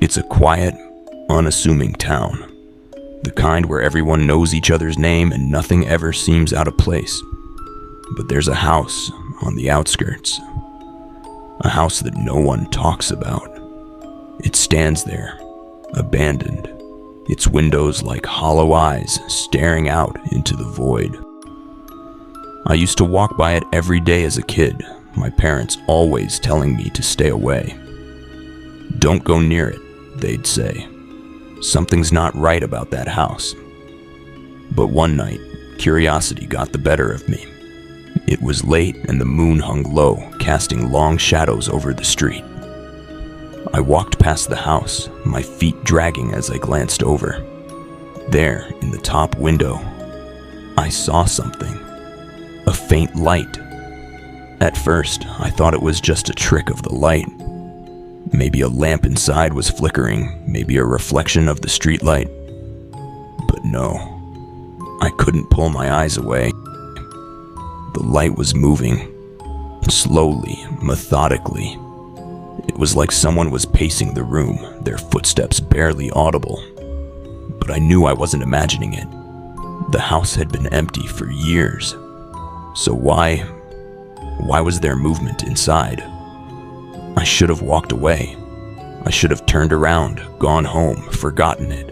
It's a quiet, unassuming town. The kind where everyone knows each other's name and nothing ever seems out of place. But there's a house on the outskirts. A house that no one talks about. It stands there, abandoned, its windows like hollow eyes staring out into the void. I used to walk by it every day as a kid, my parents always telling me to stay away. Don't go near it, they'd say. Something's not right about that house. But one night, curiosity got the better of me. It was late and the moon hung low, casting long shadows over the street. I walked past the house, my feet dragging as I glanced over. There, in the top window, I saw something. A faint light. At first, I thought it was just a trick of the light. Maybe a lamp inside was flickering, maybe a reflection of the streetlight. But no, I couldn't pull my eyes away. The light was moving, slowly, methodically. It was like someone was pacing the room, their footsteps barely audible. But I knew I wasn't imagining it. The house had been empty for years. So why was there movement inside? I should have walked away. I should have turned around, gone home, forgotten it.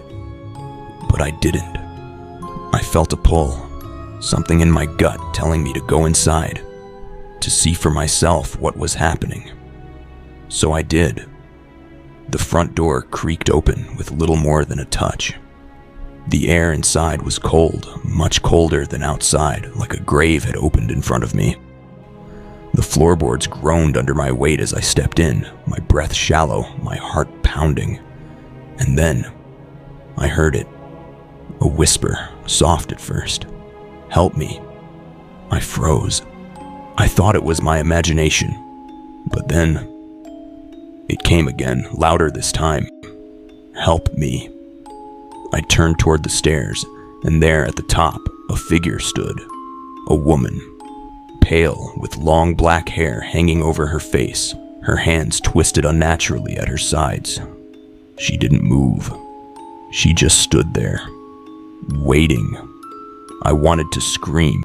But I didn't. I felt a pull, something in my gut telling me to go inside, to see for myself what was happening. So I did. The front door creaked open with little more than a touch. The air inside was cold, much colder than outside, like a grave had opened in front of me. The floorboards groaned under my weight as I stepped in, my breath shallow, my heart pounding. And then, I heard it. A whisper, soft at first. "Help me." I froze. I thought it was my imagination. But then, it came again, louder this time. "Help me." I turned toward the stairs, and there at the top, a figure stood. A woman. Pale, with long black hair hanging over her face, her hands twisted unnaturally at her sides. She didn't move. She just stood there, waiting. I wanted to scream.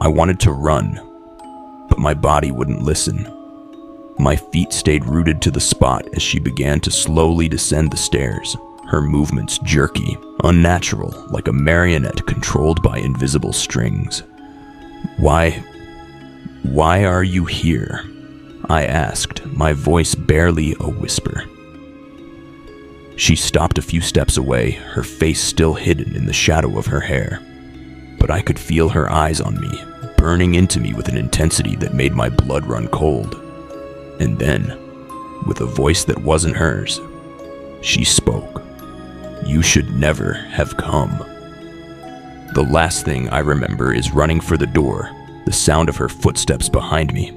I wanted to run, but my body wouldn't listen. My feet stayed rooted to the spot as she began to slowly descend the stairs, her movements jerky, unnatural, like a marionette controlled by invisible strings. Why are you here?" I asked, my voice barely a whisper. She stopped a few steps away, her face still hidden in the shadow of her hair. But I could feel her eyes on me, burning into me with an intensity that made my blood run cold. And then, with a voice that wasn't hers, she spoke. "You should never have come." The last thing I remember is running for the door, the sound of her footsteps behind me.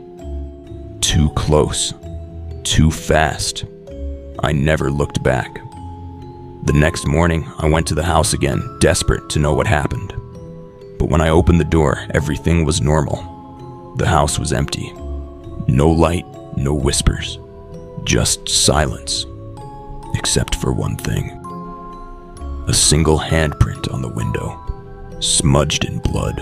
Too close, too fast. I never looked back. The next morning, I went to the house again, desperate to know what happened. But when I opened the door, everything was normal. The house was empty. No light, no whispers. Just silence. Except for one thing. A single handprint on the window, smudged in blood.